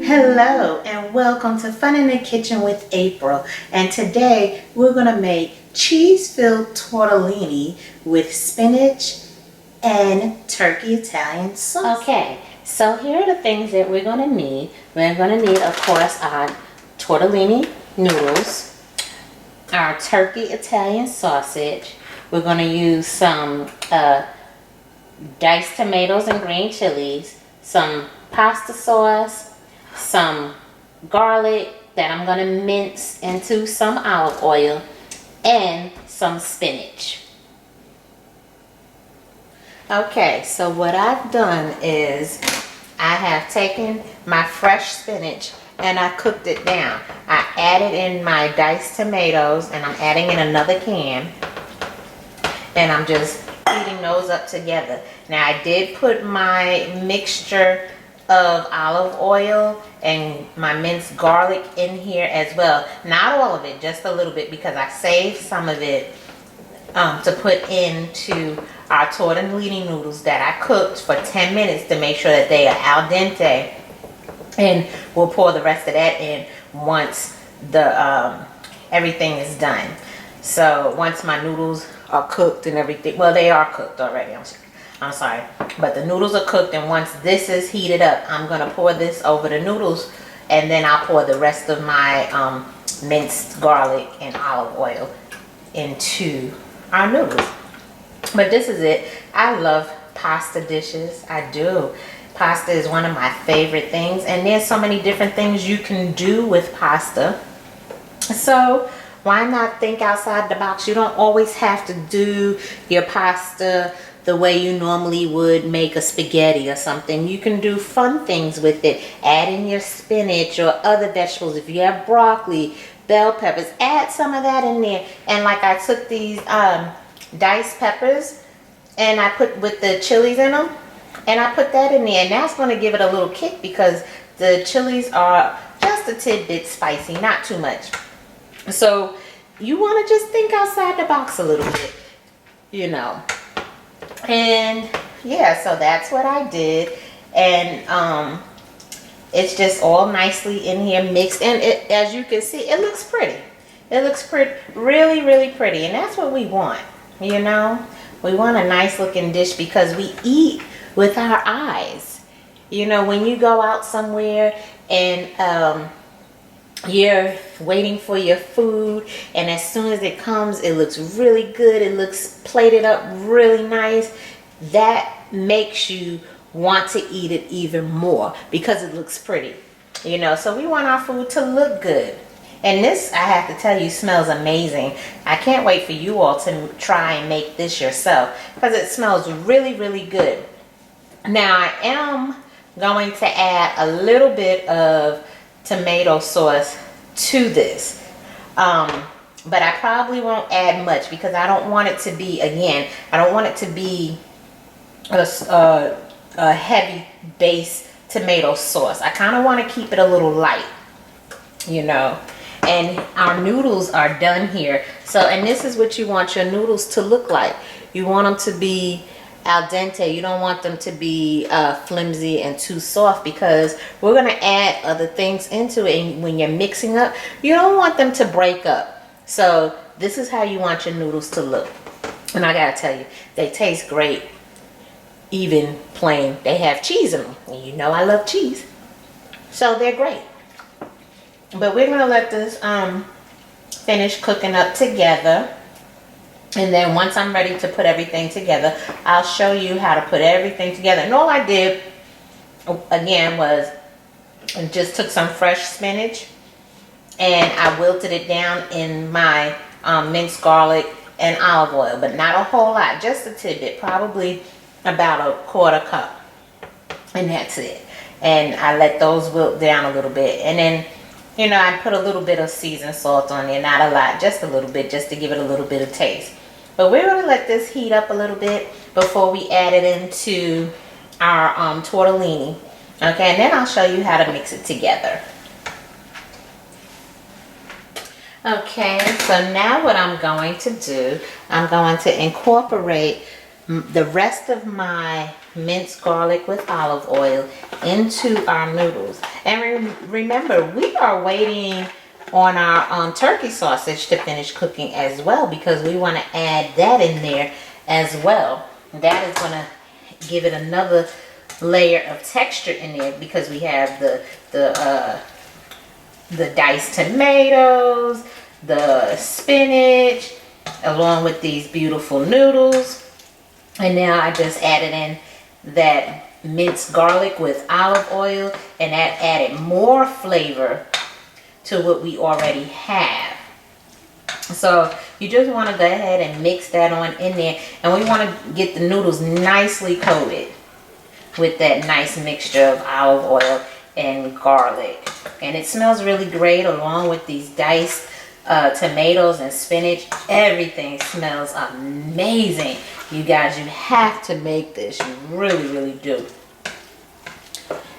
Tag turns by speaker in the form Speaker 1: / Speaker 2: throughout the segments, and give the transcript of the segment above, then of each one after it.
Speaker 1: Hello and welcome to Fun in the Kitchen with April. And today we're going to make cheese-filled tortellini with spinach and turkey Italian sauce.
Speaker 2: Okay, so here are the things that we're going to need. We're going to need, of course, our tortellini noodles, our turkey Italian sausage. We're going to use some diced tomatoes and green chilies, some pasta sauce, some garlic that I'm going to mince into some olive oil, and some spinach. Okay, so what I've done is I have taken my fresh spinach and I cooked it down. I added in my diced tomatoes and I'm adding in another can, and I'm just heating those up together. Now I did put my mixture of olive oil and my minced garlic in here as well. Not all of it, just a little bit, because I saved some of it to put into our tortellini noodles that I cooked for 10 minutes to make sure that they are al dente. And we'll pour the rest of that in once the everything is done. So once my noodles are cooked and everything, well, they are cooked already, I'm sorry, but the noodles are cooked, and once this is heated up, I'm gonna pour this over the noodles, and then I'll pour the rest of my minced garlic and olive oil into our noodles. But this is it. I love pasta dishes. I do. Pasta is one of my favorite things, and there's so many different things you can do with pasta. So why not think outside the box? You don't always have to do your pasta the way you normally would make a spaghetti or something. You can do fun things with it. Add in your spinach or other vegetables. If you have broccoli, bell peppers, add some of that in there. And like I took these diced peppers and I put with the chilies in them, and I put that in there, and that's going to give it a little kick because the chilies are just a tidbit spicy, not too much. So you want to just think outside the box a little bit, you know. And yeah, so that's what I did, and it's just all nicely in here mixed, and it, as you can see, it looks pretty. It looks pretty, really pretty, and that's what we want, you know. We want a nice looking dish because we eat with our eyes. You know, when you go out somewhere and you're waiting for your food, and as soon as it comes, it looks really good, it looks plated up really nice, that makes you want to eat it even more because it looks pretty, you know. So we want our food to look good, and this, I have to tell you, smells amazing. I can't wait for you all to try and make this yourself because it smells really good. Now I am going to add a little bit of tomato sauce to this, but I probably won't add much because I don't want it to be, again, I don't want it to be a heavy base tomato sauce. I kind of want to keep it a little light, you know. And our noodles are done here. So, and this is what you want your noodles to look like. You want them to be al dente. You don't want them to be flimsy and too soft, because we're going to add other things into it, and when you're mixing up, you don't want them to break up. So this is how you want your noodles to look, and I gotta tell you, they taste great even plain. They have cheese in them, and you know I love cheese, so they're great. But we're gonna let this finish cooking up together. And then once I'm ready to put everything together, I'll show you how to put everything together. And all I did, again, was just took some fresh spinach and I wilted it down in my minced garlic and olive oil. But not a whole lot, just a tidbit, probably about a quarter cup. And that's it. And I let those wilt down a little bit. And then, you know, I put a little bit of seasoned salt on there, not a lot, just a little bit, just to give it a little bit of taste. But we're going to let this heat up a little bit before we add it into our tortellini. Okay, and then I'll show you how to mix it together. Okay, so now what I'm going to do, I'm going to incorporate the rest of my minced garlic with olive oil into our noodles. And remember, we are waiting on our turkey sausage to finish cooking as well, because we want to add that in there as well. That is going to give it another layer of texture in there, because we have the diced tomatoes, the spinach, along with these beautiful noodles. And now I just added in that minced garlic with olive oil, and that added more flavor to what we already have. So you just want to go ahead and mix that on in there, and we want to get the noodles nicely coated with that nice mixture of olive oil and garlic. And it smells really great along with these diced tomatoes and spinach. Everything smells amazing. You guys, you have to make this. You really do.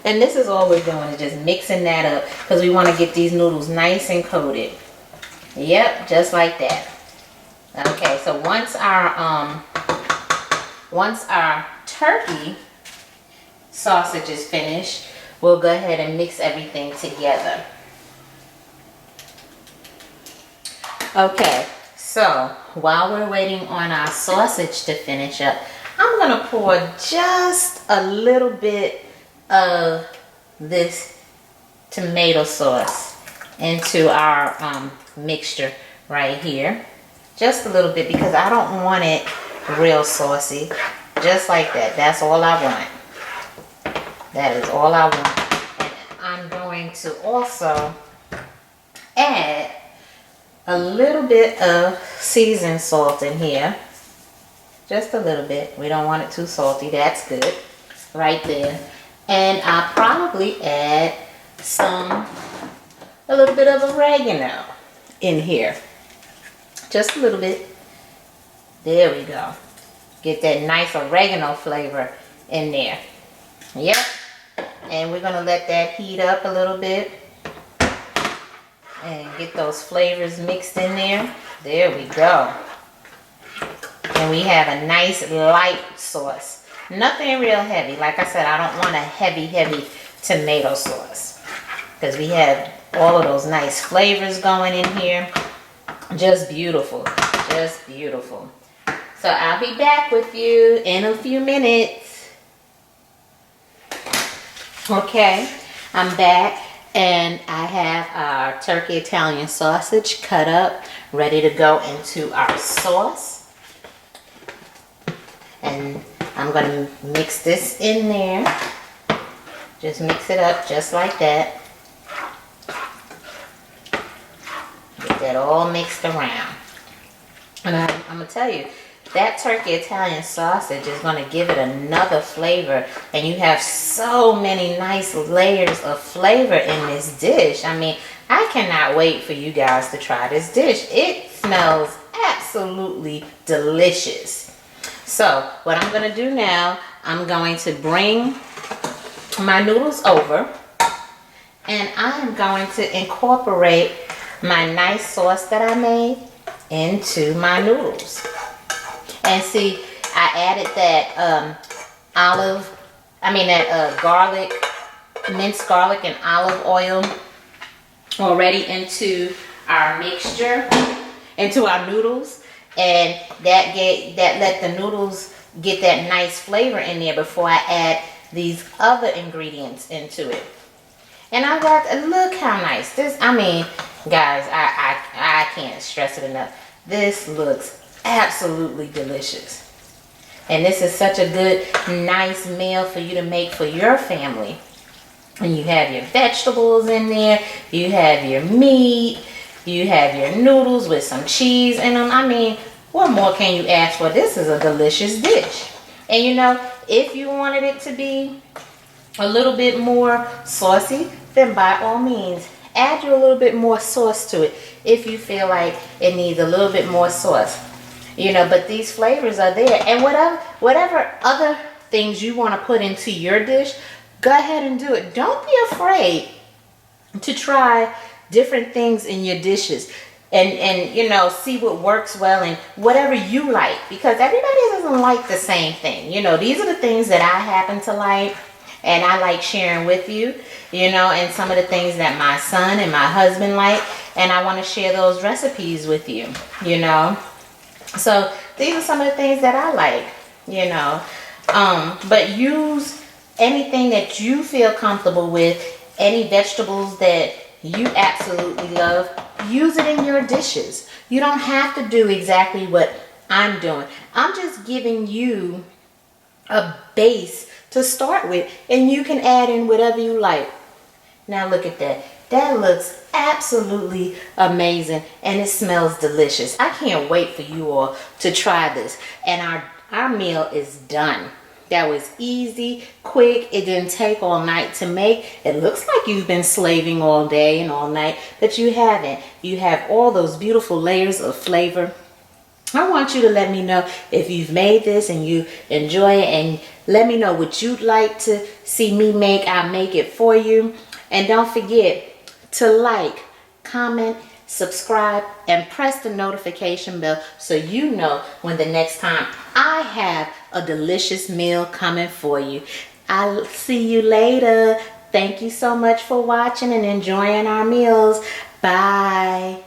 Speaker 2: And this is all we're doing, is just mixing that up, because we want to get these noodles nice and coated. Yep, just like that. Okay, so once our turkey sausage is finished, we'll go ahead and mix everything together. Okay, so while we're waiting on our sausage to finish up, I'm gonna pour just a little bit of this tomato sauce into our mixture right here. Just a little bit, because I don't want it real saucy. Just like that. That's all I want. That is all I want. And I'm going to also add a little bit of seasoned salt in here. Just a little bit. We don't want it too salty. That's good. Right there. And I'll probably add a little bit of oregano in here. Just a little bit. There we go. Get that nice oregano flavor in there. Yep. And we're going to let that heat up a little bit and get those flavors mixed in there. There we go. And we have a nice light sauce. Nothing real heavy. Like I said, I don't want a heavy tomato sauce, because we have all of those nice flavors going in here. Just beautiful. Just beautiful. So I'll be back with you in a few minutes. Okay, I'm back, and I have our turkey Italian sausage cut up, ready to go into our sauce. And I'm going to mix this in there. Just mix it up just like that. Get that all mixed around. And I'm going to tell you, that turkey Italian sausage is going to give it another flavor. And you have so many nice layers of flavor in this dish. I mean, I cannot wait for you guys to try this dish. It smells absolutely delicious. So what I'm going to do now, I'm going to bring my noodles over, and I'm going to incorporate my nice sauce that I made into my noodles. And see, I added that garlic, minced garlic and olive oil already into our mixture, into our noodles. And that let the noodles get that nice flavor in there before I add these other ingredients into it. And I got, look how nice this, I mean, guys, I can't stress it enough. This looks absolutely delicious. And this is such a good, nice meal for you to make for your family. And you have your vegetables in there, you have your meat, you have your noodles with some cheese in them. I mean, what more can you ask for? This is a delicious dish. And you know, if you wanted it to be a little bit more saucy, then by all means, add you a little bit more sauce to it if you feel like it needs a little bit more sauce. You know, but these flavors are there. And whatever other things you want to put into your dish, go ahead and do it. Don't be afraid to try different things in your dishes. and you know, see what works well and whatever you like, because everybody doesn't like the same thing. You know, these are the things that I happen to like and I like sharing with you, you know, and some of the things that my son and my husband like, and I want to share those recipes with you, you know. So these are some of the things that I like, you know. But use anything that you feel comfortable with, any vegetables that you absolutely love, use it in your dishes. You don't have to do exactly what I'm doing. I'm just giving you a base to start with, and you can add in whatever you like. Now look at that. That looks absolutely amazing, and it smells delicious. I can't wait for you all to try this. And our meal is done. That was easy, quick. It didn't take all night to make. It looks like you've been slaving all day and all night, but you haven't. You have all those beautiful layers of flavor. I want you to let me know if you've made this and you enjoy it, and let me know what you'd like to see me make. I'll make it for you. And don't forget to like, comment, subscribe, and press the notification bell so you know when the next time I have a delicious meal coming for you. I'll see you later. Thank you so much for watching and enjoying our meals. Bye.